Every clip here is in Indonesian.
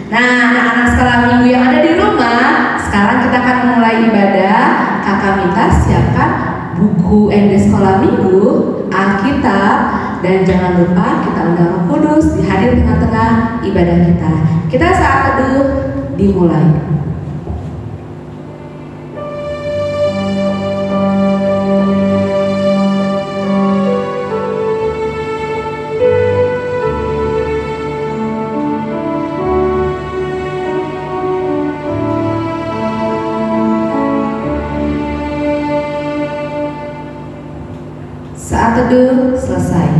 Nah, anak-anak sekolah minggu yang ada di rumah, sekarang kita akan memulai ibadah. Kakak minta siapkan buku ND sekolah minggu, Alkitab, dan jangan lupa kita undang Roh Kudus dihadir tengah-tengah ibadah kita. Kita saat teduh dimulai. Saat teduh selesai.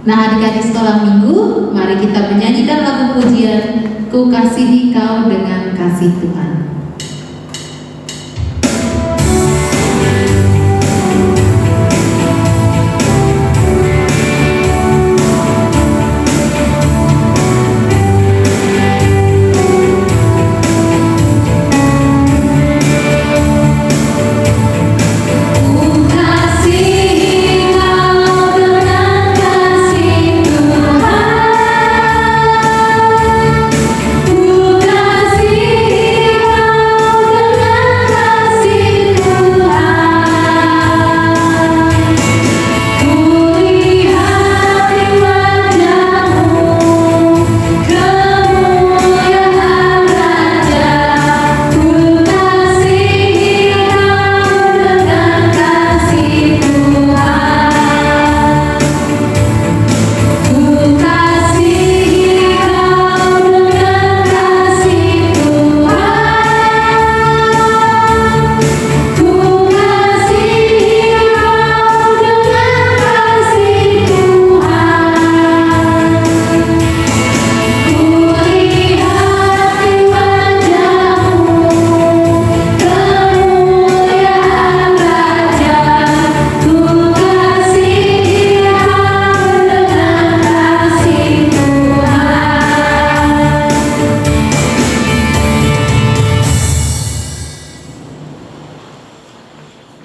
Nah, adik-adik sekolah minggu, mari kita menyanyikan lagu pujian Ku Kasihi Kau Dengan Kasih Tuhan.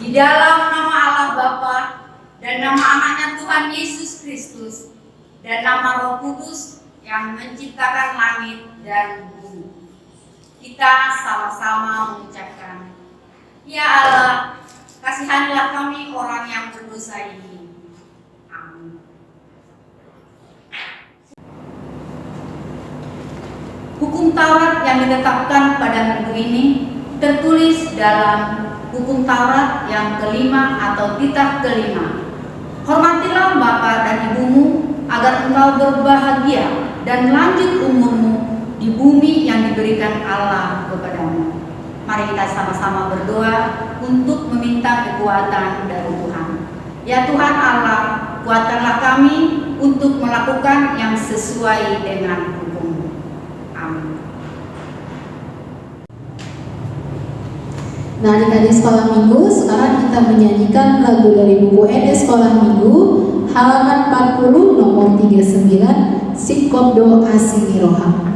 Di dalam nama Allah Bapa dan nama anaknya Tuhan Yesus Kristus dan nama Roh Kudus yang menciptakan langit dan bumi, kita sama-sama mengucapkan, Ya Allah, kasihanilah kami orang yang berdosa ini. Amin. Hukum Taurat yang ditetapkan pada minggu ini tertulis dalam Hukum Taurat yang kelima atau kitab kelima. Hormatilah bapa dan ibumu agar engkau berbahagia dan lanjut umurmu di bumi yang diberikan Allah kepadamu. Mari kita sama-sama berdoa untuk meminta kekuatan dari Tuhan. Ya Tuhan Allah, kuatkanlah kami untuk melakukan yang sesuai dengan hukum-Mu. Amin. Nah, adik-adik sekolah minggu, sekarang kita menyanyikan lagu dari buku ND sekolah minggu halaman 40 nomor 39, Sikobdo Asimiroha.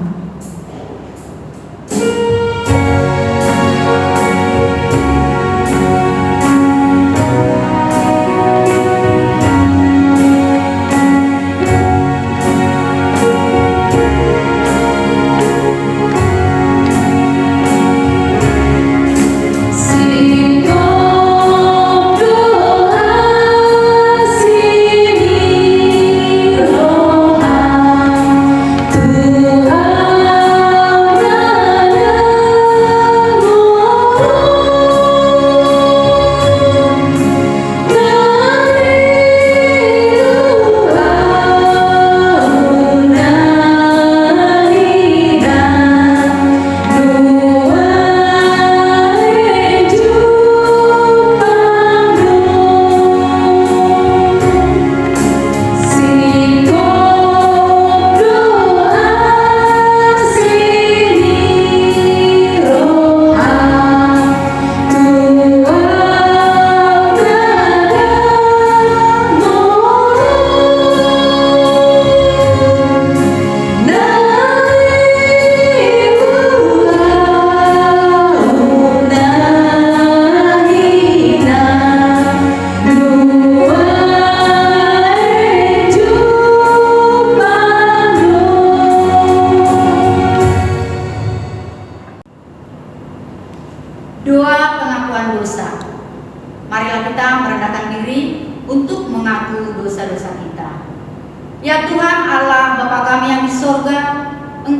Tuhan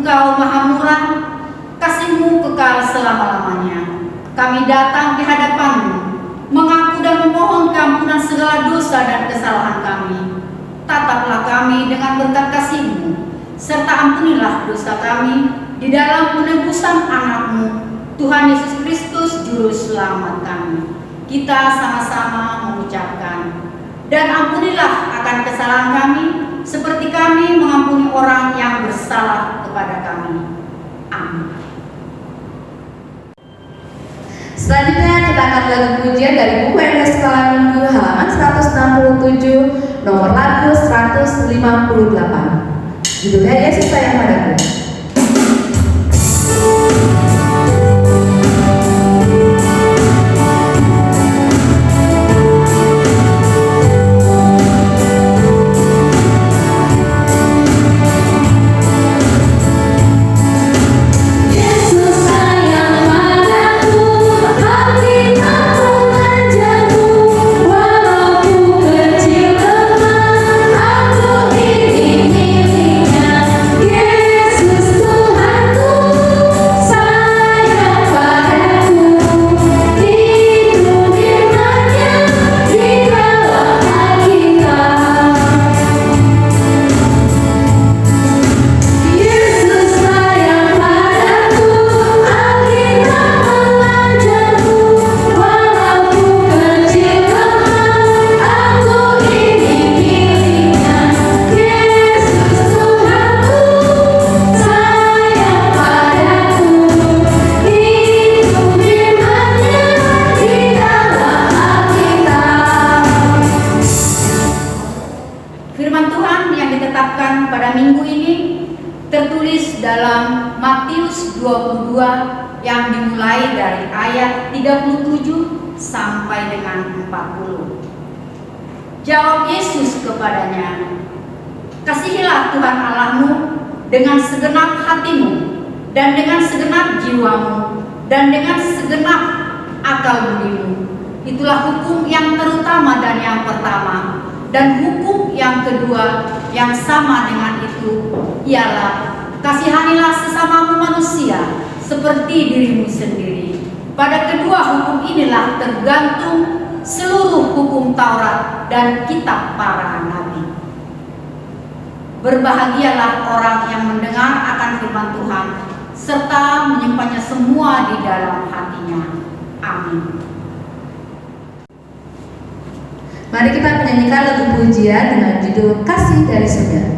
Engkau maha murah, kasih-Mu kekal selama-lamanya. Kami datang di hadapan-Mu, mengaku dan memohon keampunan segala dosa dan kesalahan kami. Tataplah kami dengan berkat kasih-Mu, serta ampunilah dosa kami di dalam penebusan anak-Mu, Tuhan Yesus Kristus Juru Selamat kami. Kita sama-sama mengucapkan, dan ampunilah akan kesalahan kami, seperti kami mengampuni orang yang bersalah kepada kami. Amin. Selanjutnya kita akan lagu pujian dari buku NS Sekolah Minggu halaman 167, nomor lagu 158. Judulnya Yesus Sayang Padaku. Firman Tuhan yang ditetapkan pada minggu ini tertulis dalam Matius 22 yang dimulai dari ayat 37 sampai dengan 40. Jawab Yesus kepadanya, "Kasihilah Tuhan Allahmu dengan segenap hatimu, dan dengan segenap jiwamu, dan dengan segenap akal budimu. Itulah hukum yang terutama dan yang pertama. Dan hukum yang kedua yang sama dengan itu ialah, kasihanilah sesamamu manusia seperti dirimu sendiri. Pada kedua hukum inilah tergantung seluruh hukum Taurat dan kitab para nabi." Berbahagialah orang yang mendengar akan firman Tuhan serta menyimpannya semua di dalam hatinya. Amin. Mari kita menyanyikan lagu pujian dengan judul Kasih dari Surga.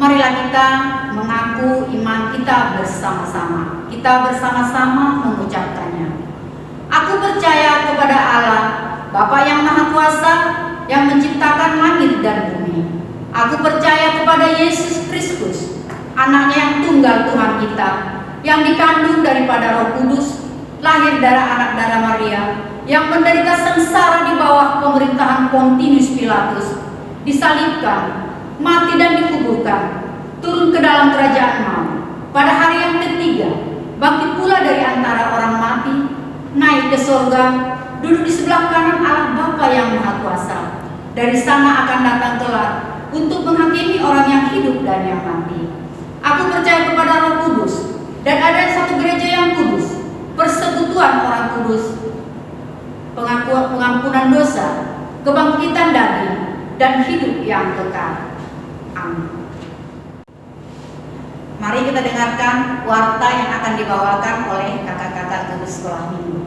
Marilah kita mengaku iman kita bersama-sama. Kita bersama-sama mengucapkannya. Aku percaya kepada Allah, Bapa yang Maha Kuasa, yang menciptakan langit dan bumi. Aku percaya kepada Yesus Kristus, Anaknya yang tunggal Tuhan kita, yang dikandung daripada Roh Kudus, lahir dari anak darah Maria, yang menderita sengsara di bawah pemerintahan Pontius Pilatus, disalibkan, mati dan dikuburkan, turun ke dalam kerajaan maut. Pada hari yang ketiga, bangkit pula dari antara orang mati, naik ke surga, duduk di sebelah kanan Allah Bapa yang Maha Kuasa. Dari sana akan datang kelak untuk menghakimi orang yang hidup dan yang mati. Aku percaya kepada Kudus, pengampunan dosa, kebangkitan daging, dan hidup yang kekal. Amin. Mari kita dengarkan warta yang akan dibawakan oleh kakak-kakak guru sekolah minggu.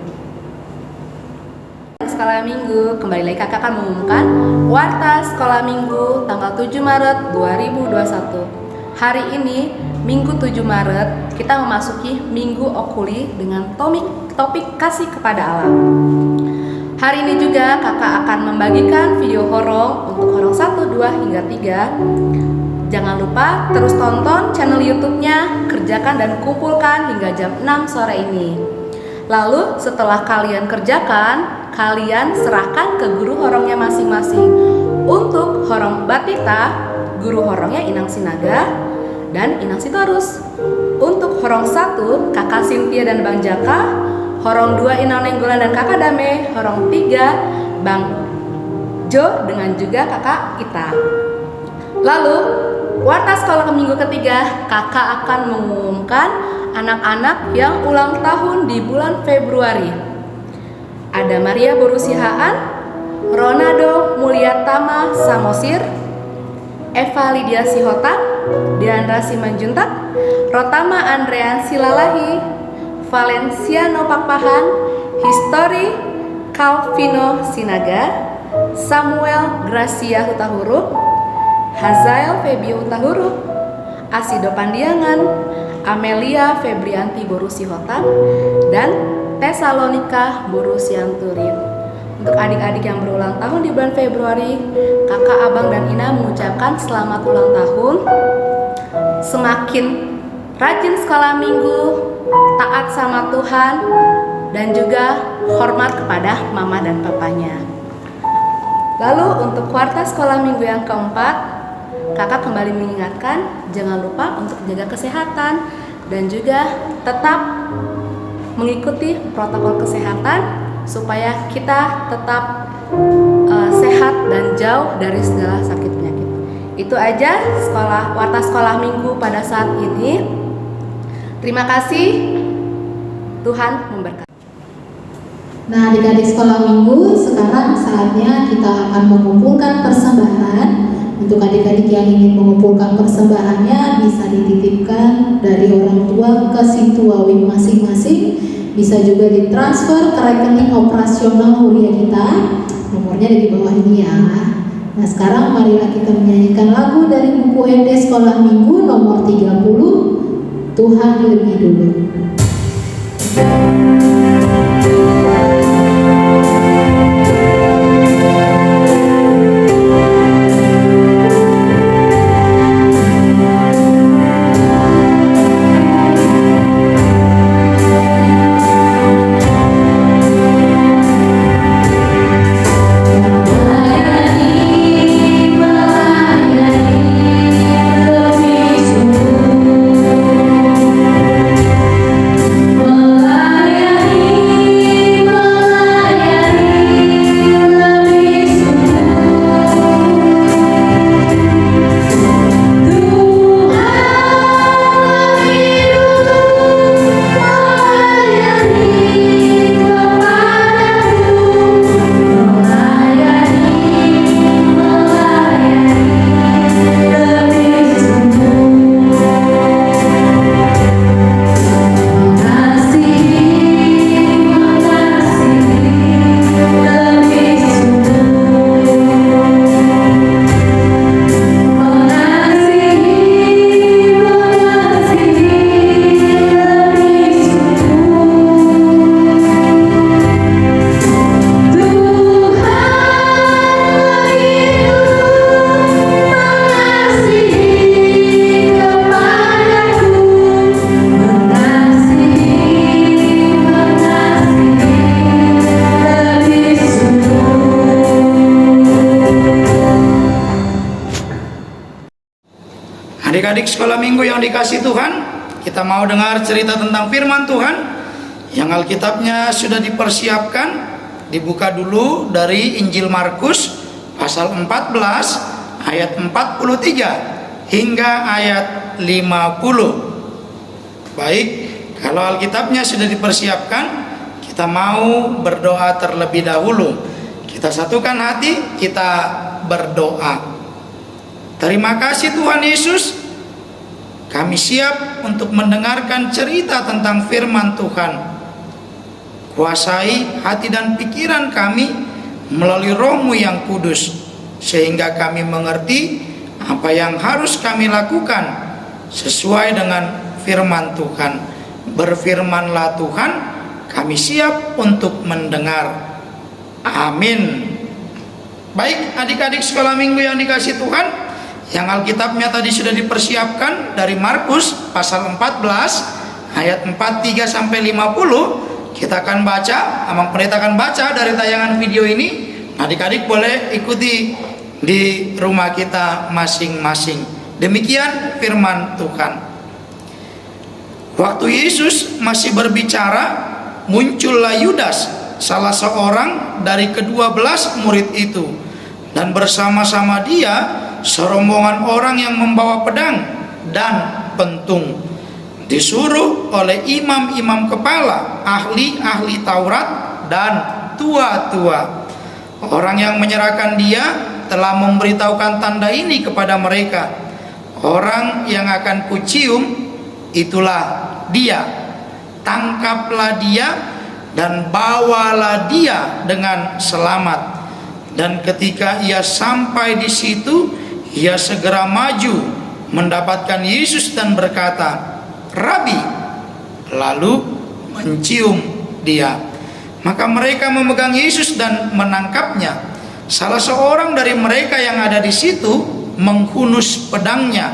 Sekolah minggu, kembali lagi kakak akan mengumumkan warta sekolah minggu tanggal 7 Maret 2021. Hari ini, Minggu 7 Maret, kita memasuki Minggu Okuli dengan topik kasih kepada alam. Hari ini juga kakak akan membagikan video horor untuk horor 1, 2, hingga 3. Jangan lupa terus tonton channel YouTube-nya, kerjakan dan kumpulkan hingga jam 6 sore ini. Lalu setelah kalian kerjakan, kalian serahkan ke guru horongnya masing-masing. Untuk horong Batita, guru horongnya Inang Sinaga dan Inang Sitorus. Untuk horong 1, kakak Cynthia dan Bang Jaka. Horong 2, Inang Nenggolan dan kakak Dame. Horong 3, Bang Jo dengan juga kakak Ita. Lalu warta sekolah minggu ketiga, kakak akan mengumumkan anak-anak yang ulang tahun di bulan Februari. Ada Maria Borusihaan, Ronaldo Mulyatama Samosir, Eva Lydia Sihotak, Diandra Simanjuntak, Rotama Andrean Silalahi, Valenciano Pakpahan, Histori Calvino Sinaga, Samuel Gracia Hutahuruk, Hazael Febio Hutahuruk, Asido Pandiangan, Amelia Febrianti Borusihotak, dan Tesalonika Borusianturin. Untuk adik-adik yang berulang tahun di bulan Februari, kakak, abang, dan Ina mengucapkan selamat ulang tahun. Semakin rajin sekolah minggu, taat sama Tuhan, dan juga hormat kepada mama dan papanya. Lalu untuk kuartal sekolah minggu yang keempat, kakak kembali mengingatkan jangan lupa untuk jaga kesehatan dan juga tetap mengikuti protokol kesehatan supaya kita tetap sehat dan jauh dari segala sakit penyakit. Itu aja warta sekolah minggu pada saat ini. Terima kasih. Tuhan memberkati. Nah, adik-adik sekolah minggu, sekarang saatnya kita akan mengumpulkan persembahan. Untuk adik-adik yang ingin mengumpulkan persembahannya bisa dititipkan dari orang tua ke Situawin masing-masing. Bisa juga ditransfer ke rekening operasional Huria kita. Nomornya ada di bawah ini ya. Nah, sekarang marilah kita menyanyikan lagu dari buku SD Sekolah Minggu nomor 30, Tuhan Lebih Dulu. Adik-adik sekolah minggu yang dikasih Tuhan, kita mau dengar cerita tentang firman Tuhan yang Alkitabnya sudah dipersiapkan. Dibuka dulu dari Injil Markus pasal 14 ayat 43 hingga ayat 50. Baik, kalau Alkitabnya sudah dipersiapkan, Kita mau berdoa terlebih dahulu. Kita satukan hati, kita berdoa. Terima kasih Tuhan Yesus. Kami siap untuk mendengarkan cerita tentang firman Tuhan. Kuasai hati dan pikiran kami melalui Roh-Mu yang kudus, sehingga kami mengerti apa yang harus kami lakukan sesuai dengan firman Tuhan. Berfirmanlah Tuhan, kami siap untuk mendengar. Amin. Baik adik-adik sekolah minggu yang dikasih Tuhan, yang Alkitabnya tadi sudah dipersiapkan dari Markus pasal 14 ayat 43 sampai 50. Kita akan baca, Abang Pendeta akan baca dari tayangan video ini. Adik-adik boleh ikuti di rumah kita masing-masing. Demikian firman Tuhan. Waktu Yesus masih berbicara, muncullah Yudas, salah seorang dari ke-12 murid itu, dan bersama-sama dia serombongan orang yang membawa pedang dan pentung, disuruh oleh imam-imam kepala, ahli-ahli Taurat dan tua-tua. Orang yang menyerahkan dia telah memberitahukan tanda ini kepada mereka. Orang yang akan kucium, itulah dia. Tangkaplah dia dan bawalah dia dengan selamat. Dan ketika ia sampai di situ, ia segera maju mendapatkan Yesus dan berkata, Rabi, lalu mencium dia. Maka mereka memegang Yesus dan menangkapnya. Salah seorang dari mereka yang ada di situ menghunus pedangnya,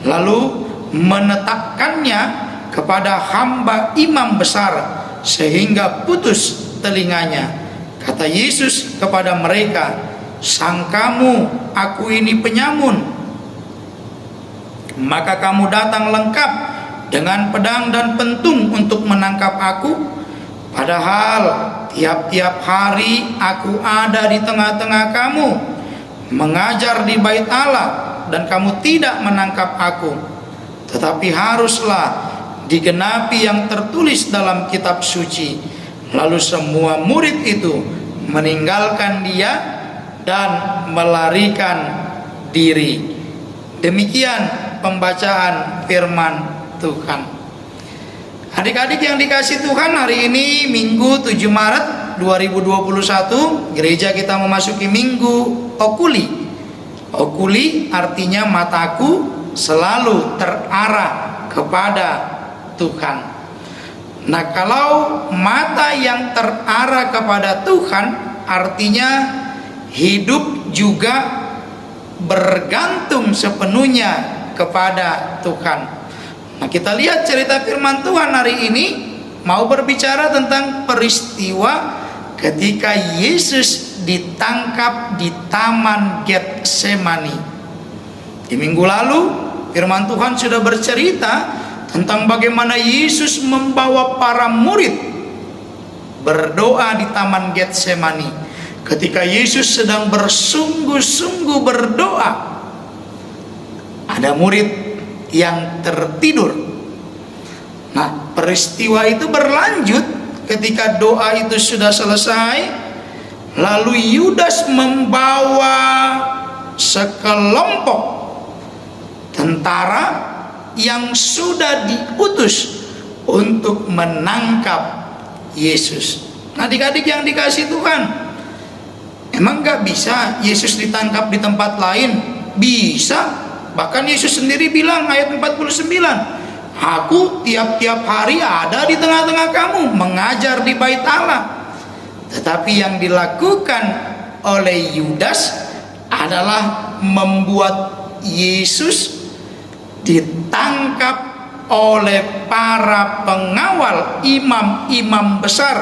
lalu menetapkannya kepada hamba imam besar sehingga putus telinganya. Kata Yesus kepada mereka, sangkamu aku ini penyamun, maka kamu datang lengkap dengan pedang dan pentung untuk menangkap aku, padahal tiap-tiap hari aku ada di tengah-tengah kamu mengajar di bait Allah, dan kamu tidak menangkap aku. Tetapi haruslah digenapi yang tertulis dalam kitab suci. Lalu semua murid itu meninggalkan dia dan melarikan diri. Demikian pembacaan firman Tuhan. Adik-adik yang dikasih Tuhan, hari ini Minggu 7 Maret 2021, gereja kita memasuki Minggu Okuli. Okuli artinya mataku selalu terarah kepada Tuhan. Nah, kalau mata yang terarah kepada Tuhan, artinya hidup juga bergantung sepenuhnya kepada Tuhan. Nah, kita lihat cerita firman Tuhan hari ini mau berbicara tentang peristiwa ketika Yesus ditangkap di Taman Getsemani. Di minggu lalu firman Tuhan sudah bercerita tentang bagaimana Yesus membawa para murid berdoa di Taman Getsemani. Ketika Yesus sedang bersungguh-sungguh berdoa, ada murid yang tertidur. Nah, peristiwa itu berlanjut ketika doa itu sudah selesai, lalu Yudas membawa sekelompok tentara yang sudah diutus untuk menangkap Yesus. Nah, adik-adik yang dikasih Tuhan, emang gak bisa Yesus ditangkap di tempat lain? Bisa. Bahkan Yesus sendiri bilang ayat 49, aku tiap-tiap hari ada di tengah-tengah kamu mengajar di bait Allah. Tetapi yang dilakukan oleh Yudas adalah membuat Yesus ditangkap oleh para pengawal imam-imam besar,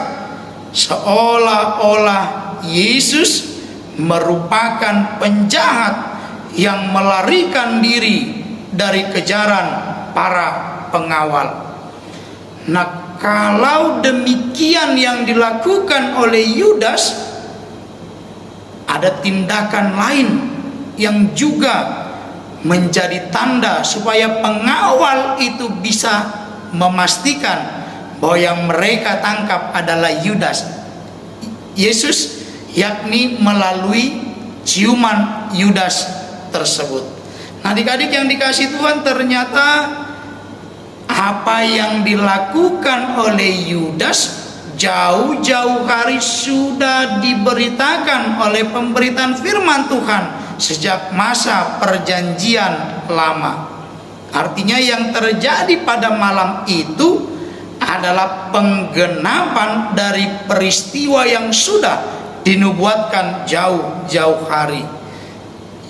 seolah-olah Yesus merupakan penjahat yang melarikan diri dari kejaran para pengawal. Nah, kalau demikian yang dilakukan oleh Yudas, ada tindakan lain yang juga menjadi tanda supaya pengawal itu bisa memastikan bahwa yang mereka tangkap adalah Yudas Yesus, yakni melalui ciuman Yudas tersebut. Nah, adik-adik yang dikasih Tuhan, ternyata apa yang dilakukan oleh Yudas jauh-jauh hari sudah diberitakan oleh pemberitaan firman Tuhan sejak masa perjanjian lama. Artinya yang terjadi pada malam itu adalah penggenapan dari peristiwa yang sudah dinubuatkan jauh-jauh hari.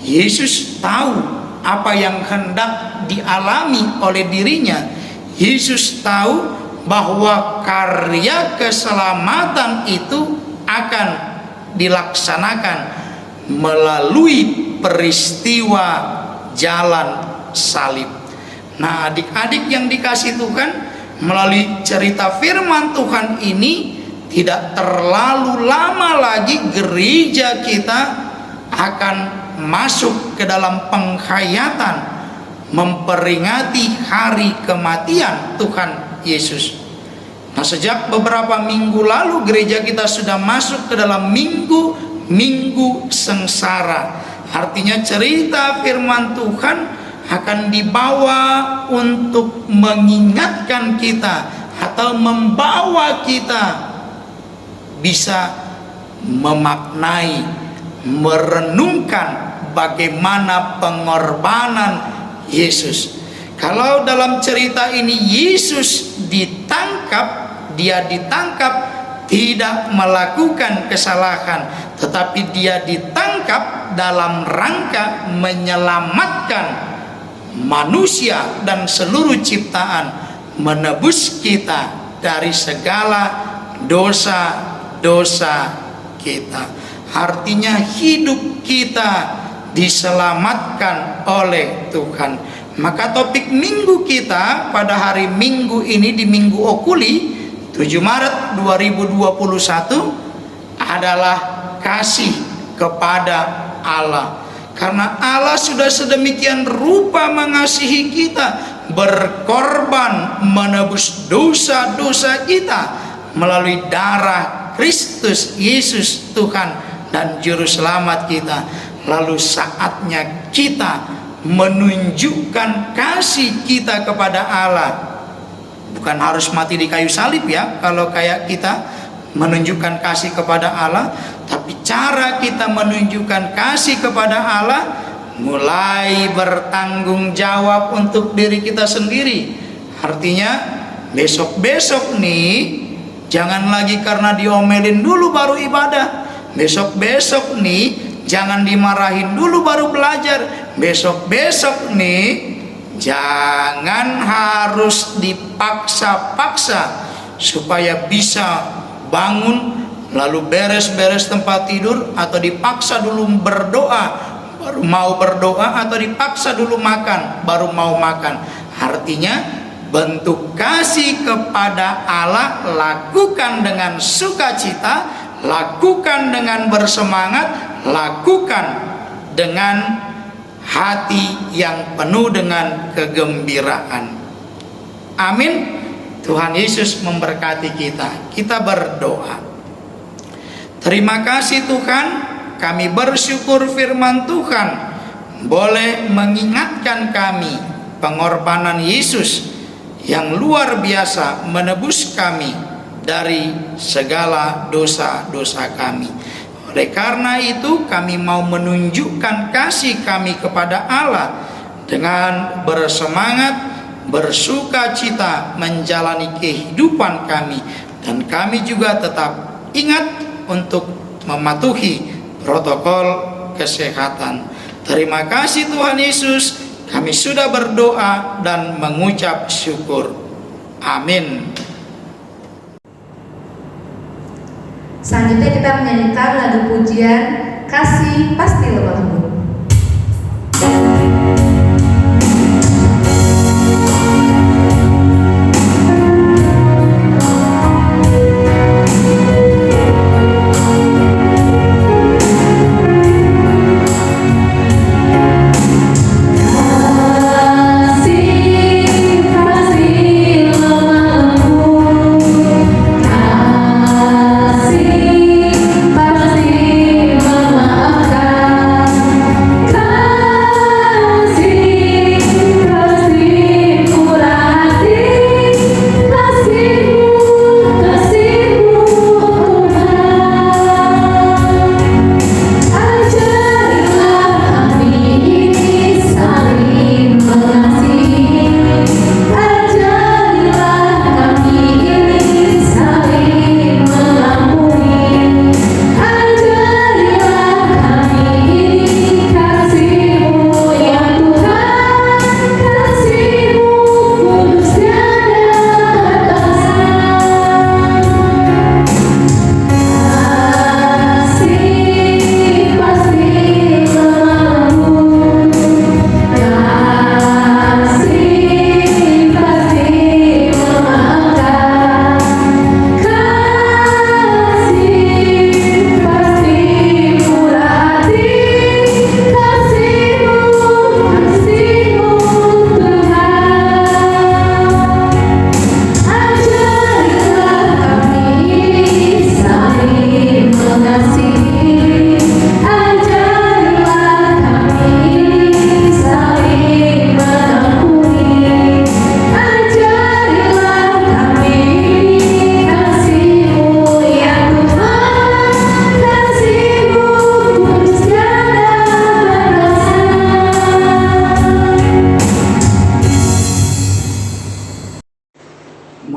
Yesus tahu apa yang hendak dialami oleh dirinya. Yesus tahu bahwa karya keselamatan itu akan dilaksanakan melalui peristiwa jalan salib. Nah, adik-adik yang dikasih Tuhan, melalui cerita firman Tuhan ini tidak terlalu lama lagi gereja kita akan masuk ke dalam penghayatan memperingati hari kematian Tuhan Yesus. Nah, sejak beberapa minggu lalu gereja kita sudah masuk ke dalam minggu sengsara. Artinya cerita firman Tuhan akan dibawa untuk mengingatkan kita atau membawa kita bisa memaknai, merenungkan bagaimana pengorbanan Yesus. Kalau dalam cerita ini Yesus ditangkap, dia ditangkap tidak melakukan kesalahan, tetapi dia ditangkap dalam rangka menyelamatkan manusia dan seluruh ciptaan, menebus kita dari segala dosa-dosa kita. Artinya hidup kita diselamatkan oleh Tuhan. Maka topik minggu kita pada hari Minggu ini, di Minggu Okuli 7 Maret 2021 adalah kasih kepada Allah. Karena Allah sudah sedemikian rupa mengasihi kita, berkorban menebus dosa-dosa kita melalui darah Kristus Yesus Tuhan dan Juru Selamat kita. Lalu saatnya kita menunjukkan kasih kita kepada Allah. Bukan harus mati di kayu salib ya, kalau kayak kita menunjukkan kasih kepada Allah, tapi cara kita menunjukkan kasih kepada Allah mulai bertanggung jawab untuk diri kita sendiri. Artinya besok-besok nih jangan lagi karena diomelin dulu baru ibadah. Besok-besok nih jangan dimarahin dulu baru belajar. Besok-besok nih jangan harus dipaksa-paksa supaya bisa bangun lalu beres-beres tempat tidur, atau dipaksa dulu berdoa baru mau berdoa, atau dipaksa dulu makan baru mau makan. Artinya bentuk kasih kepada Allah lakukan dengan sukacita, lakukan dengan bersemangat, lakukan dengan hati yang penuh dengan kegembiraan. Amin. Tuhan Yesus memberkati kita. Kita berdoa. Terima kasih Tuhan, kami bersyukur firman Tuhan boleh mengingatkan kami pengorbanan Yesus yang luar biasa menebus kami dari segala dosa-dosa kami. Oleh karena itu kami mau menunjukkan kasih kami kepada Allah dengan bersemangat, bersuka cita menjalani kehidupan kami, dan kami juga tetap ingat untuk mematuhi protokol kesehatan. Terima kasih Tuhan Yesus, kami sudah berdoa dan mengucap syukur. Amin. Selanjutnya kita menyanyikan lagu pujian Kasih Pasti Lemah Lembut. Kasih lemah lembut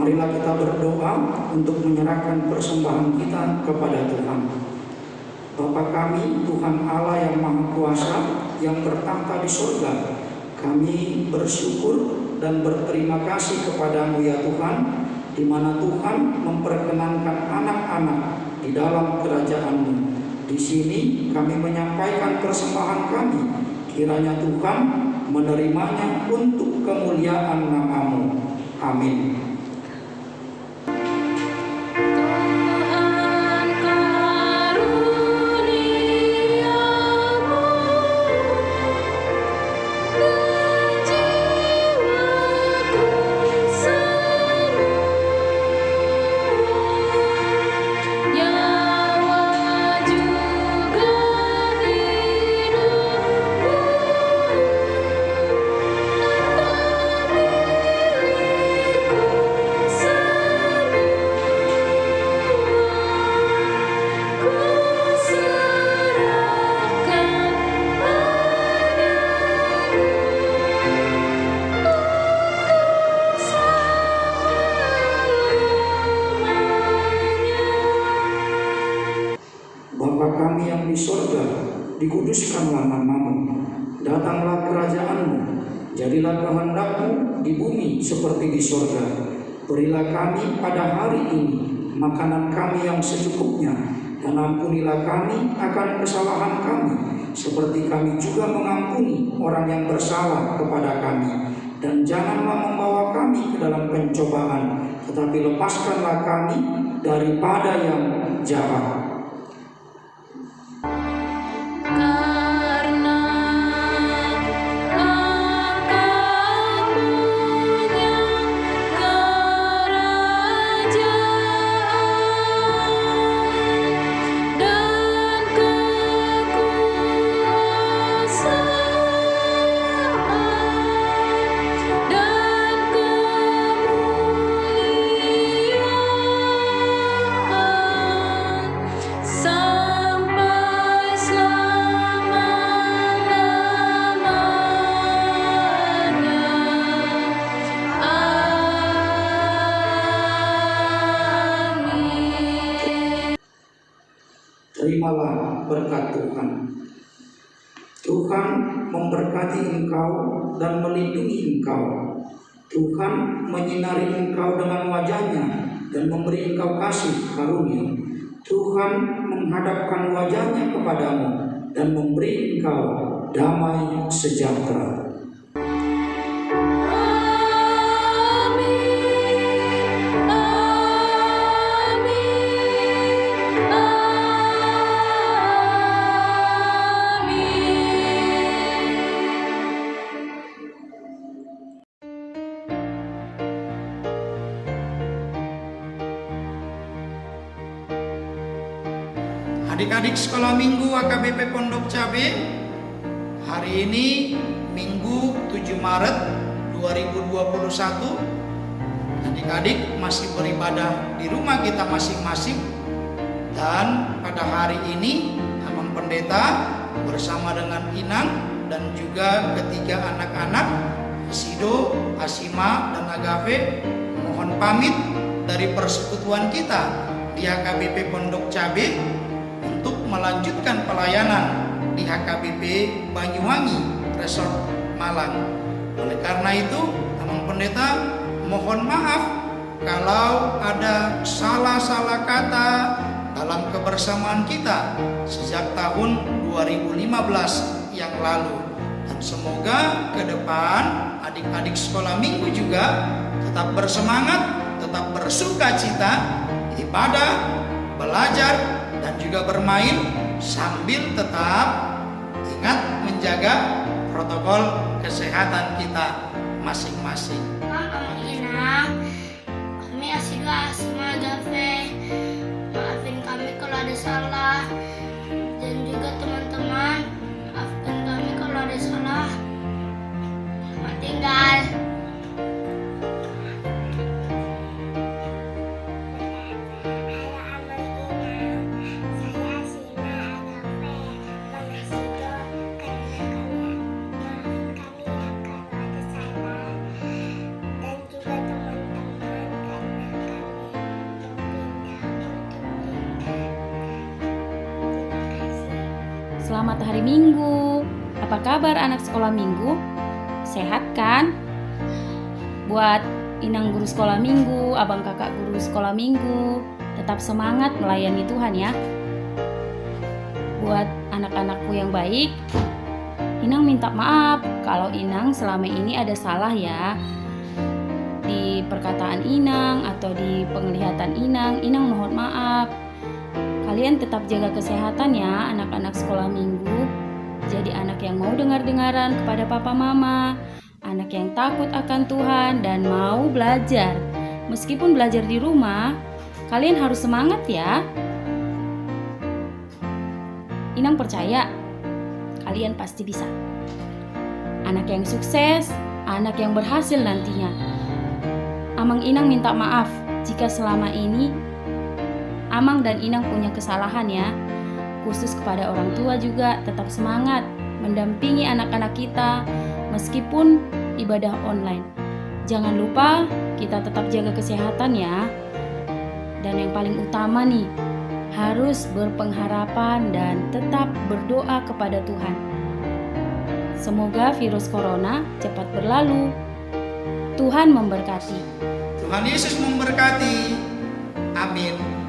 Marilah kita berdoa untuk menyerahkan persembahan kita kepada Tuhan. Bapa kami, Tuhan Allah yang Maha Kuasa, yang bertahta di surga, kami bersyukur dan berterima kasih kepadamu ya Tuhan, di mana Tuhan memperkenankan anak-anak di dalam kerajaan-Mu. Di sini kami menyampaikan persembahan kami, kiranya Tuhan menerimanya untuk kemuliaan nama-Mu. Amin. Bapa kami yang di surga, dikuduskanlah nama-Mu, datanglah kerajaan-Mu, jadilah kehendak-Mu di bumi seperti di surga. Berilah kami pada hari ini makanan kami yang secukupnya, dan ampunilah kami akan kesalahan kami, seperti kami juga mengampuni orang yang bersalah kepada kami. Dan janganlah membawa kami ke dalam pencobaan, tetapi lepaskanlah kami daripada yang jahat. Terimalah berkat Tuhan. Tuhan memberkati engkau dan melindungi engkau. Tuhan menyinari engkau dengan wajah-Nya dan memberi engkau kasih karunia. Tuhan menghadapkan wajah-Nya kepadamu dan memberi engkau damai sejahtera. Adik-adik sekolah minggu AKBP Pondok Cabe, hari ini Minggu 7 Maret 2021, adik-adik masih beribadah di rumah kita masing-masing. Dan pada hari ini Abang Pendeta bersama dengan Inang dan juga ketiga anak-anak Asido, Asima, dan Agave mohon pamit dari persekutuan kita di AKBP Pondok Cabe untuk melanjutkan pelayanan di HKBP Banyuwangi Resort Malang. Oleh karena itu, Abang Pendeta mohon maaf kalau ada salah-salah kata dalam kebersamaan kita sejak tahun 2015 yang lalu. Dan semoga ke depan adik-adik sekolah minggu juga tetap bersemangat, tetap bersukacita, ibadah, belajar, dan juga bermain sambil tetap ingat menjaga protokol kesehatan kita masing-masing. Kami Asido, Asma, Agave, maafin kami kalau ada salah, dan juga teman-teman maafin kami kalau ada salah. Selamat tinggal. selamat hari Minggu. Apa kabar anak sekolah Minggu? Sehat kan? Buat inang guru sekolah Minggu, abang kakak guru sekolah Minggu, tetap semangat melayani Tuhan ya. Buat anak-anakku yang baik, inang minta maaf kalau inang selama ini ada salah ya. Di perkataan inang atau di penglihatan inang mohon maaf. Kalian tetap jaga kesehatan ya anak-anak sekolah Minggu. Jadi anak yang mau dengar-dengaran kepada papa mama, anak yang takut akan Tuhan dan mau belajar. Meskipun belajar di rumah, kalian harus semangat ya. Inang percaya kalian pasti bisa. Anak yang sukses, anak yang berhasil nantinya. Amang Inang minta maaf jika selama ini Amang dan Inang punya kesalahan ya. Khusus kepada orang tua juga tetap semangat mendampingi anak-anak kita meskipun ibadah online. Jangan lupa kita tetap jaga kesehatan ya. Dan yang paling utama nih, harus berpengharapan dan tetap berdoa kepada Tuhan. Semoga virus corona cepat berlalu. Tuhan memberkati. Tuhan Yesus memberkati. Amin.